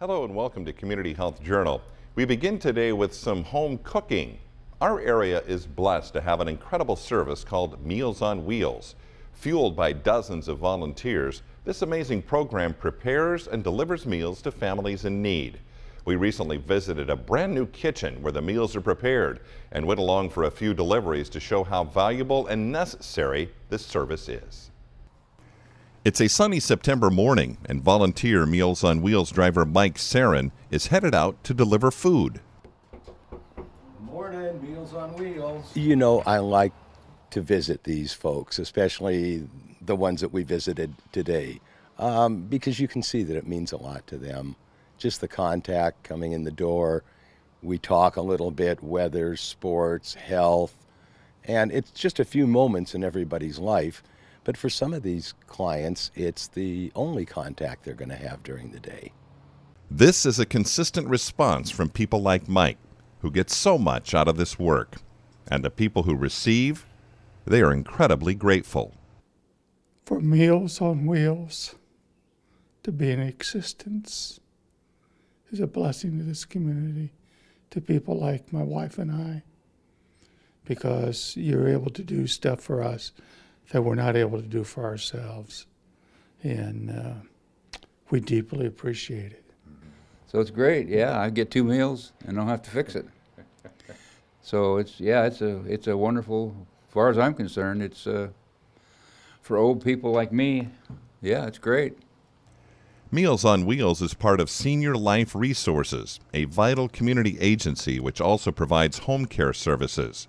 Hello and welcome to Community Health Journal. We begin today with some home cooking. Our area is blessed to have an incredible service called Meals on Wheels. Fueled by dozens of volunteers, this amazing program prepares and delivers meals to families in need. We recently visited a brand new kitchen where the meals are prepared and went along for a few deliveries to show how valuable and necessary this service is. It's a sunny September morning, and volunteer Meals on Wheels driver Mike Sarin is headed out to deliver food. Morning, Meals on Wheels. You know, I like to visit these folks, especially the ones that we visited today, because you can see that it means a lot to them. Just the contact coming in the door. We talk a little bit, weather, sports, health, and it's just a few moments in everybody's life. But for some of these clients, it's the only contact they're going to have during the day. This is a consistent response from people like Mike, who get so much out of this work. And the people who receive, they are incredibly grateful. For Meals on Wheels to be in existence is a blessing to this community, to people like my wife and I, because you're able to do stuff for us that we're not able to do for ourselves. And we deeply appreciate it. So it's great, yeah. I get 2 meals and don't have to fix it. So it's a wonderful, as far as I'm concerned, it's for old people like me, yeah, it's great. Meals on Wheels is part of Senior Life Resources, a vital community agency which also provides home care services.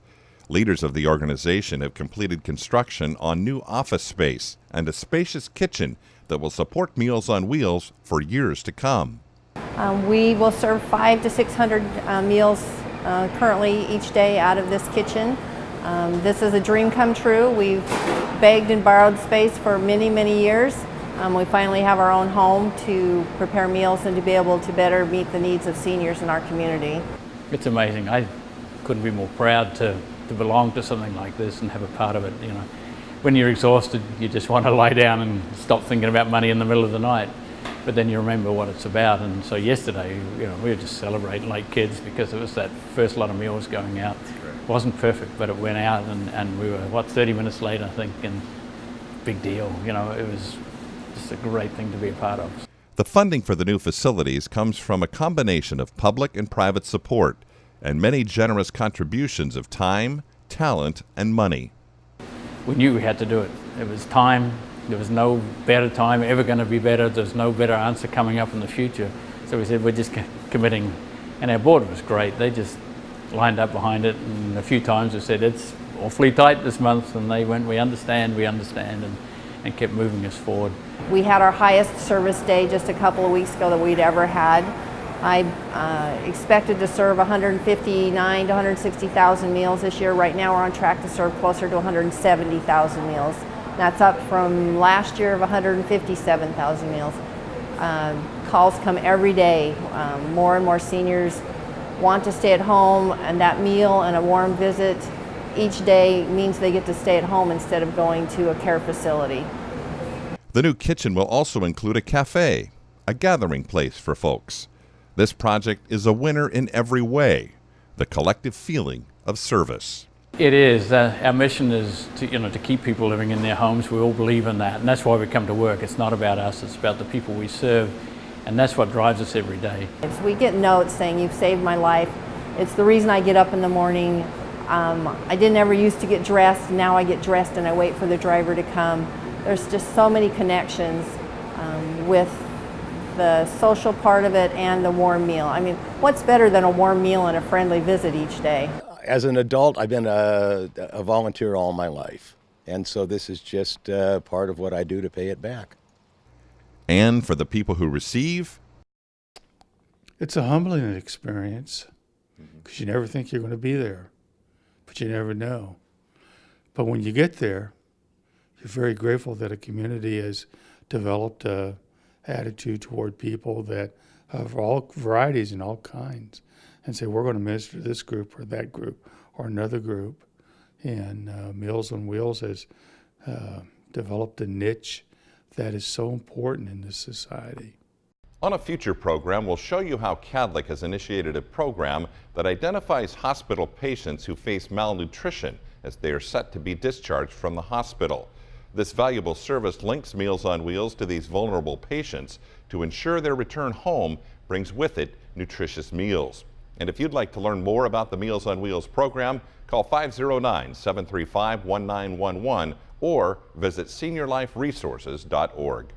Leaders of the organization have completed construction on new office space and a spacious kitchen that will support Meals on Wheels for years to come. We will serve 500 to 600 meals currently each day out of this kitchen. This is a dream come true. We've begged and borrowed space for many, many years. We finally have our own home to prepare meals and to be able to better meet the needs of seniors in our community. It's amazing. I couldn't be more proud to belong to something like this and have a part of it. You know, when you're exhausted, you just want to lie down and stop thinking about money in the middle of the night. But then you remember what it's about. And so yesterday, you know, we were just celebrating like kids because it was that first lot of meals going out. It wasn't perfect, but it went out, and we were 30 minutes late, I think, and big deal. You know, it was just a great thing to be a part of. The funding for the new facilities comes from a combination of public and private support and many generous contributions of time, talent, and money. We knew we had to do it. It was time. There was no better time ever going to be better. There's no better answer coming up in the future. So we said, we're just committing. And our board was great. They just lined up behind it. And a few times we said, it's awfully tight this month. And they went, we understand, and kept moving us forward. We had our highest service day just a couple of weeks ago that we'd ever had. I expected to serve 159 to 160,000 meals this year. Right now we're on track to serve closer to 170,000 meals. That's up from last year of 157,000 meals. Calls come every day. More and more seniors want to stay at home, and that meal and a warm visit each day means they get to stay at home instead of going to a care facility. The new kitchen will also include a cafe, a gathering place for folks. This project is a winner in every way, the collective feeling of service. It is. Our mission is to keep people living in their homes. We all believe in that, and that's why we come to work. It's not about us, it's about the people we serve, and that's what drives us every day. We get notes saying, you've saved my life. It's the reason I get up in the morning. I didn't ever used to get dressed. Now I get dressed and I wait for the driver to come. There's just so many connections with the social part of it and the warm meal. I mean, what's better than a warm meal and a friendly visit each day? As an adult, I've been a volunteer all my life. And so this is just part of what I do to pay it back. And for the people who receive, It's a humbling experience because you never think you're going to be there, but you never know. But when you get there, you're very grateful that a community has developed a attitude toward people that of all varieties and all kinds, and say, we're going to minister to this group or that group or another group. And Meals on Wheels has developed a niche that is so important in this society. On a future program, we'll show you how Cadlick has initiated a program that identifies hospital patients who face malnutrition as they are set to be discharged from the hospital. This valuable service links Meals on Wheels to these vulnerable patients to ensure their return home brings with it nutritious meals. And if you'd like to learn more about the Meals on Wheels program, call 509-735-1911 or visit seniorliferesources.org.